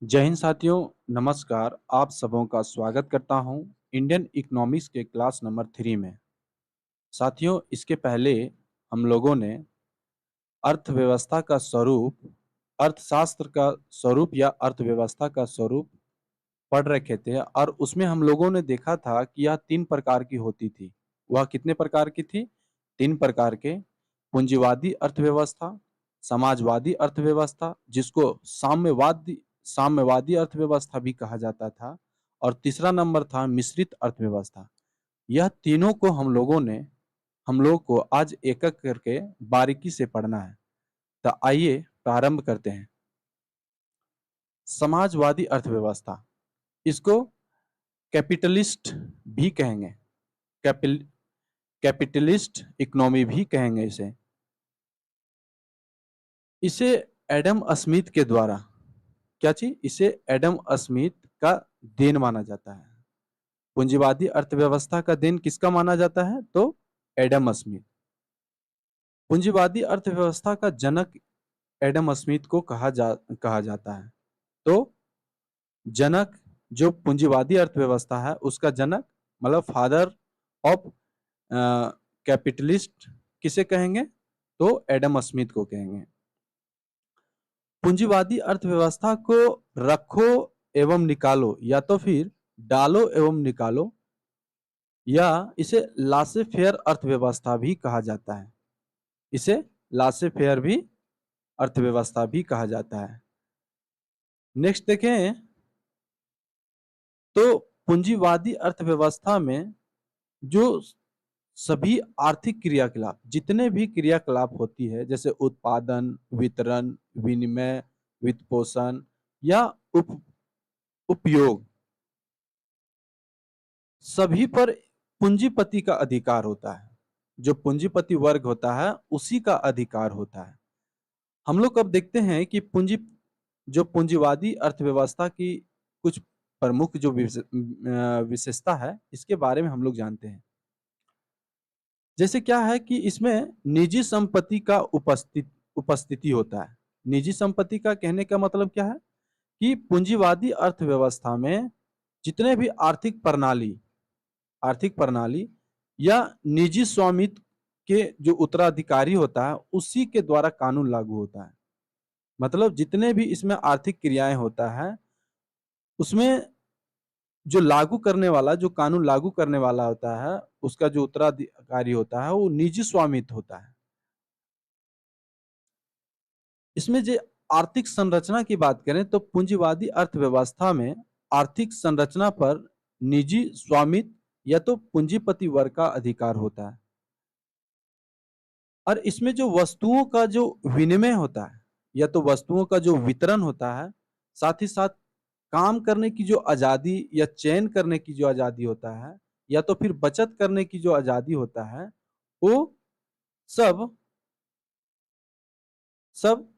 जय हिंद साथियों, नमस्कार। आप सबों का स्वागत करता हूं इंडियन इकोनॉमिक्स के क्लास नंबर 3 में। साथियों, इसके पहले हम लोगों ने अर्थव्यवस्था का स्वरूप, अर्थशास्त्र का स्वरूप या अर्थव्यवस्था का स्वरूप पढ़ रखे थे और उसमें हम लोगों ने देखा था कि यह 3 प्रकार की होती थी। वह कितने प्रकार की थी? 3 प्रकार के। पूंजीवादी अर्थव्यवस्था, समाजवादी अर्थव्यवस्था जिसको साम्यवादी अर्थव्यवस्था भी कहा जाता था, और तीसरा नंबर था मिश्रित अर्थव्यवस्था। यह तीनों को हम लोग को आज एक-एक करके बारीकी से पढ़ना है। तो आइए प्रारंभ करते हैं। समाजवादी अर्थव्यवस्था, इसको कैपिटलिस्ट भी कहेंगे, कैपिल कैपिटलिस्ट इकोनॉमी भी कहेंगे इसे। इसे एडम स्मिथ के द्वारा, क्या चीज, इसे एडम स्मिथ का देन माना जाता है। पूंजीवादी अर्थव्यवस्था का देन किसका माना जाता है? तो एडम स्मिथ। पूंजीवादी अर्थव्यवस्था का जनक एडम स्मिथ को कहा जाता है। तो जनक, जो पूंजीवादी अर्थव्यवस्था है उसका जनक, मतलब फादर ऑफ कैपिटलिस्ट किसे कहेंगे? तो एडम स्मिथ को कहेंगे। पूंजीवादी अर्थव्यवस्था को रखो एवं निकालो, या तो फिर डालो एवं निकालो, या इसे लासे फेयर अर्थव्यवस्था भी कहा जाता है। इसे लासे फेयर भी अर्थव्यवस्था भी कहा जाता है। नेक्स्ट देखें तो पूंजीवादी अर्थव्यवस्था में जो सभी आर्थिक क्रियाकलाप, जितने भी क्रियाकलाप होती है, जैसे उत्पादन, वितरण, विनिमय, वित्तपोषण या उप उपयोग, सभी पर पूंजीपति का अधिकार होता है। जो पूंजीपति वर्ग होता है उसी का अधिकार होता है। हम लोग अब देखते हैं कि जो पूंजीवादी अर्थव्यवस्था की कुछ प्रमुख जो विशेषता है, इसके बारे में हम लोग जानते हैं। जैसे क्या है कि इसमें निजी संपत्ति का उपस्थिति होता है। निजी संपत्ति का कहने का मतलब क्या है कि पूंजीवादी अर्थव्यवस्था में जितने भी आर्थिक प्रणाली या निजी स्वामित्व के जो उत्तराधिकारी होता है उसी के द्वारा कानून लागू होता है। मतलब जितने भी इसमें आर्थिक क्रियाएं होता है उसमें जो कानून लागू करने वाला होता है, उसका जो उत्तराधिकारी होता है वो निजी स्वामित्व होता है। इसमें जो आर्थिक संरचना की बात करें तो पूंजीवादी अर्थव्यवस्था में आर्थिक संरचना पर निजी स्वामित्व या तो पूंजीपति वर्ग का अधिकार होता है। और इसमें जो वस्तुओं का जो विनिमय होता है या तो वस्तुओं का जो वितरण होता है, साथ ही साथ काम करने की जो आजादी या चयन करने की जो आजादी होता है, या तो फिर बचत करने की जो आजादी होता है, वो सब सब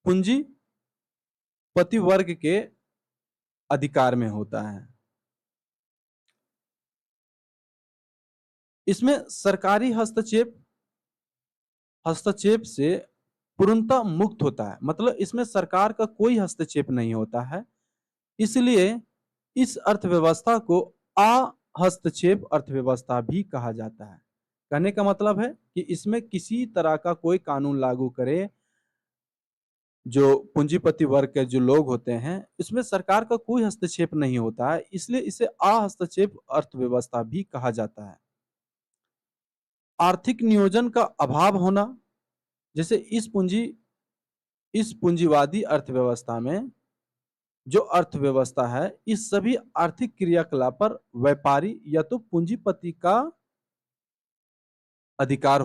पूंजीपति वर्ग के अधिकार में होता है। इसमें सरकारी हस्तक्षेप से पूर्णतः मुक्त होता है। मतलब इसमें सरकार का कोई हस्तक्षेप नहीं होता है। इसलिए इस अर्थव्यवस्था को अहस्तक्षेप अर्थव्यवस्था भी कहा जाता है। कहने का मतलब है कि इसमें किसी तरह का कोई कानून लागू करे, जो पूंजीपति वर्ग के जो लोग होते हैं, इसमें सरकार का कोई हस्तक्षेप नहीं होता है, इसलिए इसे अहस्तक्षेप अर्थव्यवस्था भी कहा जाता है। आर्थिक नियोजन का अभाव होना, जैसे इस पूंजीवादी अर्थव्यवस्था में जो अर्थव्यवस्था है, इस सभी आर्थिक क्रियाकलाप पर व्यापारी या तो पूंजीपति का अधिकार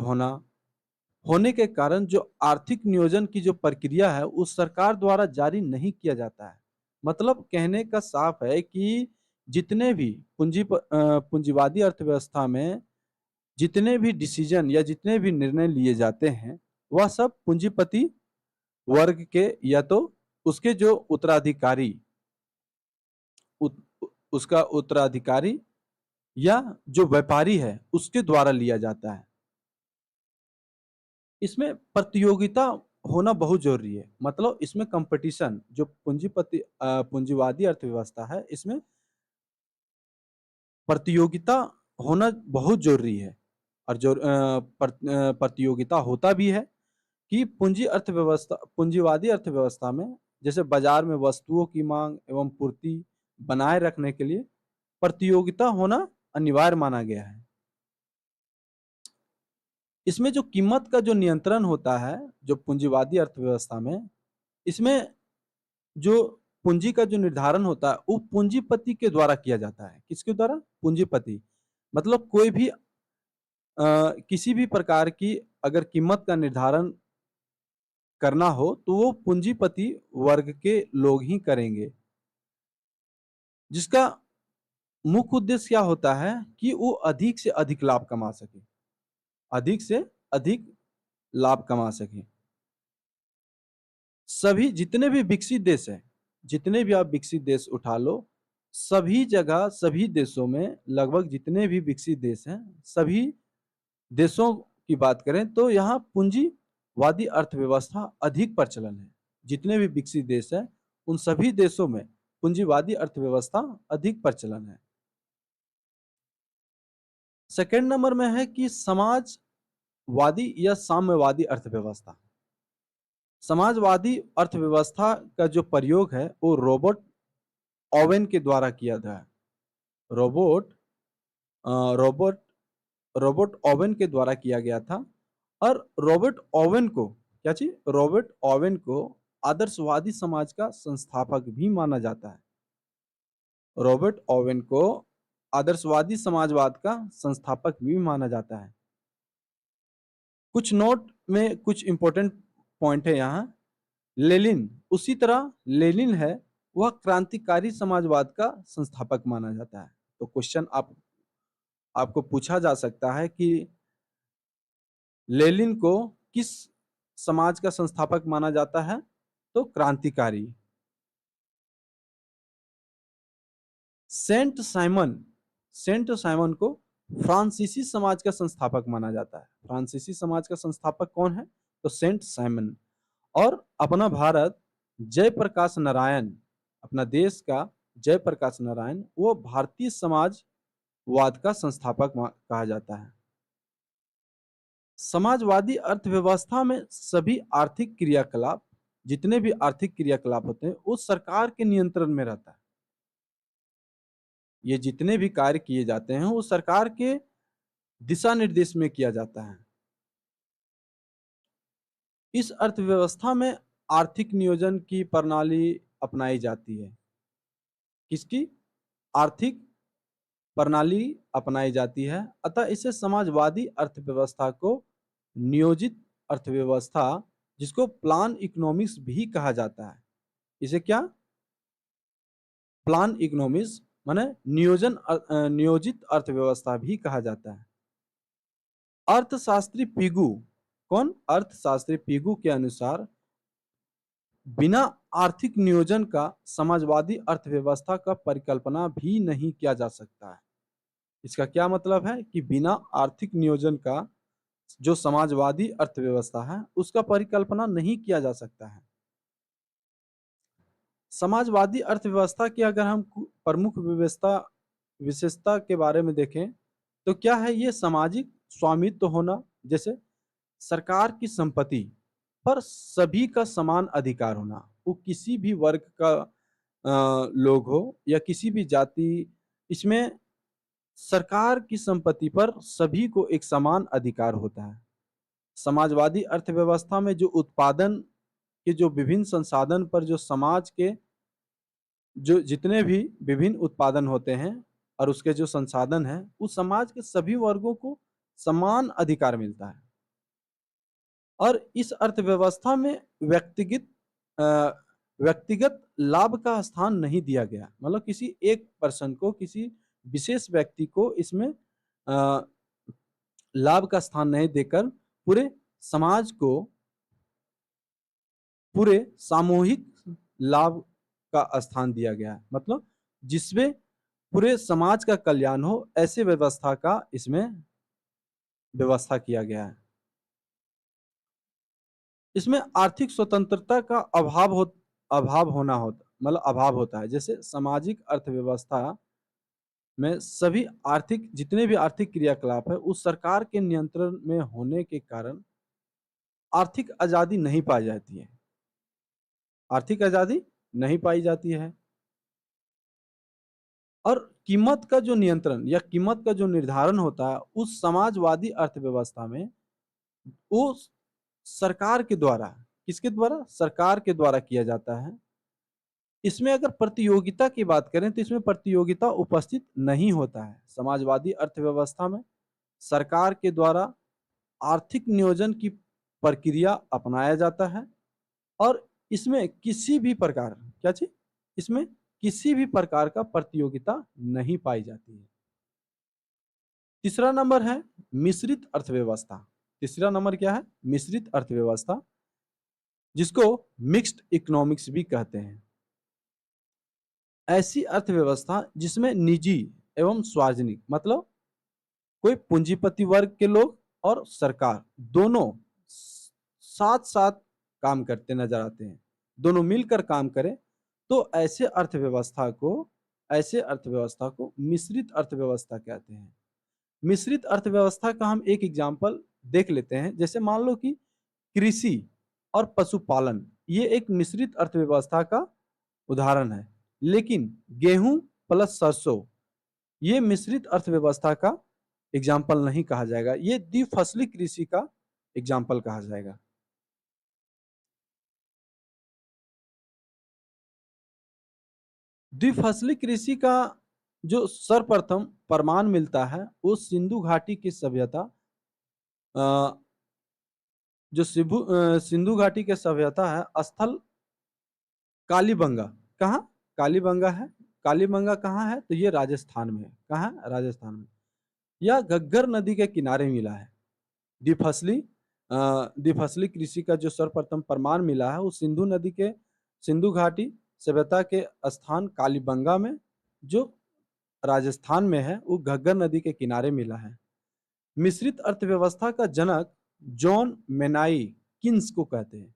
होने के कारण जो आर्थिक नियोजन की जो प्रक्रिया है उस सरकार द्वारा जारी नहीं किया जाता है। मतलब कहने का साफ है कि जितने भी पूंजीवादी अर्थव्यवस्था में जितने भी डिसीजन या जितने भी निर्णय लिए जाते हैं, वह सब पूंजीपति वर्ग के या तो उसके जो उत्तराधिकारी उसका उत्तराधिकारी या जो व्यापारी है उसके द्वारा लिया जाता है। इसमें प्रतियोगिता होना बहुत जरूरी है। मतलब इसमें कंपटीशन, जो पूंजीवादी अर्थव्यवस्था है, इसमें प्रतियोगिता होना बहुत जरूरी है। और जो प्रतियोगिता होता भी है कि पूंजीवादी अर्थव्यवस्था में जैसे बाजार में वस्तुओं की मांग एवं पूर्ति बनाए रखने के लिए प्रतियोगिता होना अनिवार्य माना गया है। इसमें जो कीमत का जो नियंत्रण होता है, जो पूंजीवादी अर्थव्यवस्था में, इसमें जो पूंजी का जो निर्धारण होता है वो पूंजीपति के द्वारा किया जाता है। किसके द्वारा? पूंजीपति। मतलब कोई भी किसी भी प्रकार की अगर कीमत का निर्धारण करना हो तो वो पूंजीपति वर्ग के लोग ही करेंगे, जिसका मुख्य उद्देश्य क्या होता है कि वो अधिक से अधिक लाभ कमा सके, अधिक से अधिक लाभ कमा सके। सभी जितने भी विकसित देश हैं, जितने भी आप विकसित देश उठा लो, सभी जगह सभी देशों में लगभग जितने भी विकसित देश हैं, सभी देशों की बात करें तो यहाँ पूंजीवादी अर्थव्यवस्था अधिक प्रचलन है। जितने भी विकसित देश हैं उन सभी देशों में पूंजीवादी अर्थव्यवस्था अधिक प्रचलन है। सेकेंड नंबर में है कि समाजवादी या साम्यवादी अर्थव्यवस्था। समाजवादी अर्थव्यवस्था का जो प्रयोग है वो रोबर्ट ओवेन के द्वारा किया था। रोबोट रोबोट रोबोट ओवेन के द्वारा किया गया था। और रॉबर्ट ओवेन को क्या चीज रॉबर्ट ओवेन को आदर्शवादी समाज का संस्थापक भी माना जाता है। रॉबर्ट ओवेन को आदर्शवादी समाजवाद का संस्थापक भी माना जाता है। कुछ नोट में कुछ इंपॉर्टेंट पॉइंट है यहाँ। लेनिन, उसी तरह लेनिन है, वह क्रांतिकारी समाजवाद का संस्थापक माना जाता है। तो क्वेश्चन आपको पूछा जा सकता है कि लेनिन को किस समाज का संस्थापक माना जाता है? तो क्रांतिकारी। सेंट साइमन को फ्रांसीसी समाज का संस्थापक माना जाता है। फ्रांसीसी समाज का संस्थापक कौन है? तो सेंट साइमन। और अपना भारत, जयप्रकाश नारायण, अपना देश का जयप्रकाश नारायण, वो भारतीय समाजवाद का संस्थापक कहा जाता है। समाजवादी अर्थव्यवस्था में सभी आर्थिक क्रियाकलाप, जितने भी आर्थिक क्रियाकलाप होते हैं वो सरकार के नियंत्रण में रहता है। ये जितने भी कार्य किए जाते हैं वो सरकार के दिशा निर्देश में किया जाता है। इस अर्थव्यवस्था में आर्थिक नियोजन की प्रणाली अपनाई जाती है। किसकी? आर्थिक प्रणाली अपनाई जाती है। अतः इसे समाजवादी अर्थव्यवस्था को नियोजित अर्थव्यवस्था, जिसको प्लान इकोनॉमिक्स भी कहा जाता है। इसे क्या? प्लान इकोनॉमिक्स माने नियोजित अर्थव्यवस्था भी कहा जाता है। अर्थशास्त्री पिगू, कौन? अर्थशास्त्री पिगू के अनुसार बिना आर्थिक नियोजन का समाजवादी अर्थव्यवस्था का परिकल्पना भी नहीं किया जा सकता है। इसका क्या मतलब है कि बिना आर्थिक नियोजन का जो समाजवादी अर्थव्यवस्था है उसका परिकल्पना नहीं किया जा सकता है। समाजवादी अर्थव्यवस्था की अगर हम प्रमुख विशेषता के बारे में देखें तो क्या है? ये सामाजिक स्वामित्व होना, जैसे सरकार की संपत्ति पर सभी का समान अधिकार होना, वो किसी भी वर्ग का लोग हो या किसी भी जाति, इसमें सरकार की संपत्ति पर सभी को एक समान अधिकार होता है। समाजवादी अर्थव्यवस्था में जो उत्पादन के जो विभिन्न संसाधन पर जो समाज के जो जितने भी विभिन्न उत्पादन होते हैं और उसके जो संसाधन हैं, उस समाज के सभी वर्गों को समान अधिकार मिलता है। और इस अर्थव्यवस्था में व्यक्तिगत लाभ का स्थान नहीं दिया गया। मतलब किसी एक पर्सन को, किसी विशेष व्यक्ति को इसमें लाभ का स्थान नहीं देकर पूरे समाज को, पूरे सामूहिक लाभ का स्थान दिया गया है। मतलब जिसमें पूरे समाज का कल्याण हो, ऐसे व्यवस्था का इसमें व्यवस्था किया गया है। इसमें आर्थिक स्वतंत्रता का अभाव होता है। जैसे सामाजिक अर्थव्यवस्था में सभी आर्थिक जितने भी आर्थिक क्रियाकलाप है उस सरकार के नियंत्रण में होने के कारण आर्थिक आजादी नहीं पाई जाती है। आर्थिक आजादी नहीं पाई जाती है। और कीमत का जो नियंत्रण या कीमत का जो निर्धारण होता है उस समाजवादी अर्थव्यवस्था में वो सरकार के द्वारा, किसके द्वारा? सरकार के द्वारा किया जाता है। इसमें अगर प्रतियोगिता की बात करें तो इसमें प्रतियोगिता उपस्थित नहीं होता है। समाजवादी अर्थव्यवस्था में सरकार के द्वारा आर्थिक नियोजन की प्रक्रिया अपनाया जाता है और इसमें किसी भी प्रकार, क्या चीज? इसमें किसी भी प्रकार का प्रतियोगिता नहीं पाई जाती है। तीसरा नंबर है मिश्रित अर्थव्यवस्था। तीसरा नंबर क्या है? मिश्रित अर्थव्यवस्था, जिसको मिक्स्ड इकोनॉमिक्स भी कहते हैं। ऐसी अर्थव्यवस्था जिसमें निजी एवं सार्वजनिक, मतलब कोई पूंजीपति वर्ग के लोग और सरकार दोनों साथ साथ काम करते नजर आते हैं, दोनों मिलकर काम करें तो ऐसे अर्थव्यवस्था को मिश्रित अर्थव्यवस्था कहते हैं। मिश्रित अर्थव्यवस्था का हम एक एग्जाम्पल देख लेते हैं। जैसे मान लो कि कृषि और पशुपालन, ये एक मिश्रित अर्थव्यवस्था का उदाहरण है। लेकिन गेहूं प्लस सरसों, ये मिश्रित अर्थव्यवस्था का एग्जाम्पल नहीं कहा जाएगा, ये द्विफसली कृषि का एग्जाम्पल कहा जाएगा। द्विफसली कृषि का जो सर्वप्रथम प्रमाण मिलता है वो सिंधु घाटी की सभ्यता, जो सिंधु घाटी की सभ्यता है स्थल कालीबंगा। कहाँ? कालीबंगा है। कालीबंगा कहाँ है? तो ये राजस्थान में है। कहाँ है? राजस्थान में। यह घग्गर नदी के किनारे मिला है। द्विफसली द्विफसली कृषि का जो सर्वप्रथम प्रमाण मिला है वो सिंधु घाटी सभ्यता के स्थान कालीबंगा में, जो राजस्थान में है, वो घग्गर नदी के किनारे मिला है। मिश्रित अर्थव्यवस्था का जनक जॉन मेनाई किन्स को कहते हैं।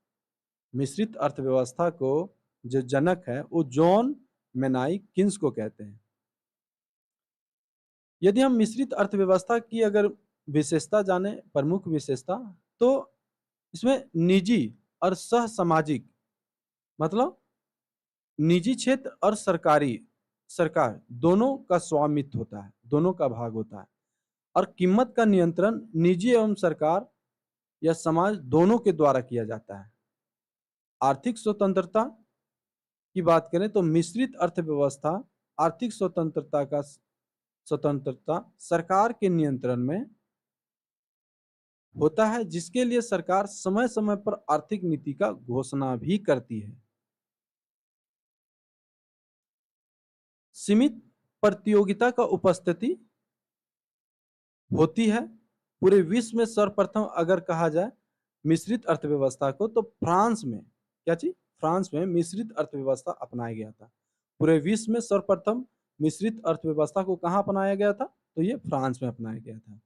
मिश्रित अर्थव्यवस्था को जो जनक है वो जॉन मेनाई किन्स को कहते हैं। यदि हम मिश्रित अर्थव्यवस्था की अगर विशेषता जाने, प्रमुख विशेषता, तो इसमें निजी और सह सामाजिक, मतलब निजी क्षेत्र और सरकार दोनों का स्वामित्व होता है, दोनों का भाग होता है। और कीमत का नियंत्रण निजी एवं सरकार या समाज दोनों के द्वारा किया जाता है। आर्थिक स्वतंत्रता की बात करें तो मिश्रित अर्थव्यवस्था आर्थिक स्वतंत्रता सरकार के नियंत्रण में होता है, जिसके लिए सरकार समय समय पर आर्थिक नीति का घोषणा भी करती है। सीमित प्रतियोगिता का उपस्थिति होती है। पूरे विश्व में सर्वप्रथम अगर कहा जाए मिश्रित अर्थव्यवस्था को तो फ्रांस में, क्या चीज? फ्रांस में मिश्रित अर्थव्यवस्था अपनाया गया था। पूरे विश्व में सर्वप्रथम मिश्रित अर्थव्यवस्था को कहाँ अपनाया गया था? तो ये फ्रांस में अपनाया गया था।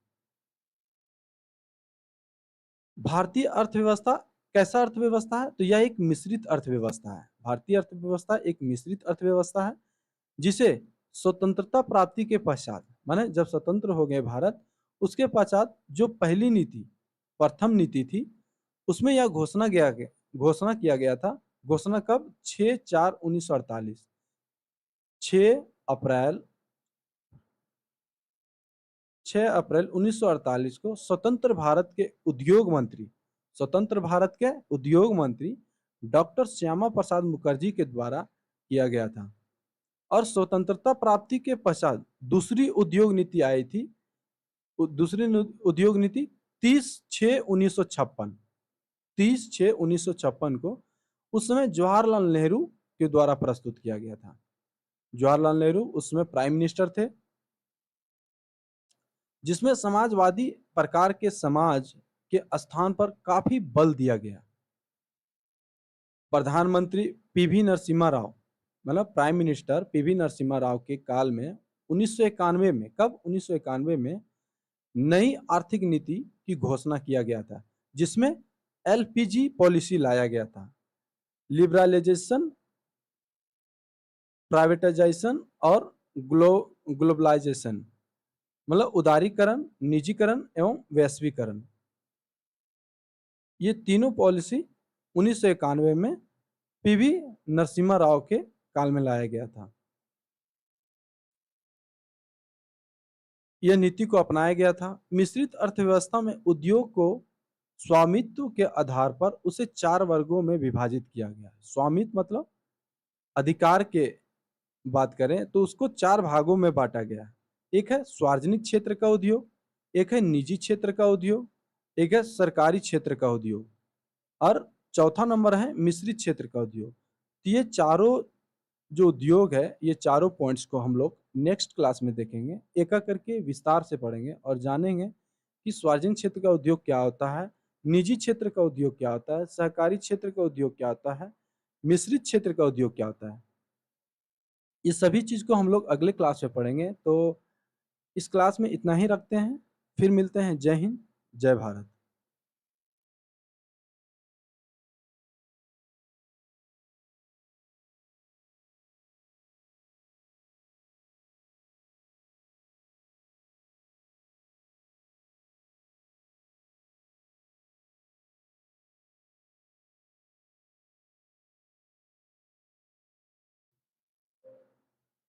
भारतीय अर्थव्यवस्था कैसा अर्थव्यवस्था है? तो यह एक मिश्रित अर्थव्यवस्था है। भारतीय अर्थव्यवस्था एक मिश्रित अर्थव्यवस्था है जिसे स्वतंत्रता प्राप्ति के पश्चात, माने जब स्वतंत्र हो गए भारत, उसके पश्चात जो पहली नीति, प्रथम नीति थी, उसमें यह घोषणा किया गया था। घोषणा कब? 6/4/1948, 6 अप्रैल 6 अप्रैल 1948 को स्वतंत्र भारत के उद्योग मंत्री डॉक्टर श्यामा प्रसाद मुखर्जी के द्वारा किया गया था। और स्वतंत्रता प्राप्ति के पश्चात दूसरी उद्योग नीति आई थी। दूसरी उद्योग नीति 30/6/1956, 30/6/1956 को उस समय जवाहरलाल नेहरू के द्वारा प्रस्तुत किया गया था। जवाहरलाल नेहरू उसमें प्राइम मिनिस्टर थे, जिसमें समाजवादी प्रकार के समाज के स्थान पर काफी बल दिया गया। प्रधानमंत्री पीवी नरसिम्हा राव, मतलब prime minister PV Narasimha Rao के काल में 1991 में, कब? 1991 में नई आर्थिक नीति की घोषणा किया गया था, जिसमें एलपीजी पॉलिसी लाया गया था। लिबरलाइजेशन, प्राइवेटाइजेशन और ग्लोबलाइजेशन, मतलब उदारीकरण, निजीकरण एवं वैश्वीकरण, ये तीनों पॉलिसी 1991 में पीवी नरसिम्हा राव के काल में लाया गया था। यह नीति को अपनाया गया था। मिश्रित अर्थव्यवस्था में उद्योग को स्वामित्व के आधार पर उसे 4 वर्गों में विभाजित किया गया। स्वामित्व मतलब अधिकार के बात करें तो उसको 4 भागों में बांटा गया। एक है सार्वजनिक क्षेत्र का उद्योग, एक है निजी क्षेत्र का उद्योग, एक है सरकारी क्षेत्र का उद्योग और चौथा नंबर है मिश्रित क्षेत्र का उद्योग। तो ये चारों जो उद्योग है, ये चारों पॉइंट्स को हम लोग नेक्स्ट क्लास में देखेंगे, एक एक करके विस्तार से पढ़ेंगे और जानेंगे कि सार्वजनिक क्षेत्र का उद्योग क्या होता है, निजी क्षेत्र का उद्योग क्या होता है, सहकारी क्षेत्र का उद्योग क्या होता है, मिश्रित क्षेत्र का उद्योग क्या होता है। ये सभी चीज को हम लोग अगले क्लास में पढ़ेंगे। तो इस क्लास में इतना ही रखते हैं, फिर मिलते हैं। जय हिंद, जय भारत।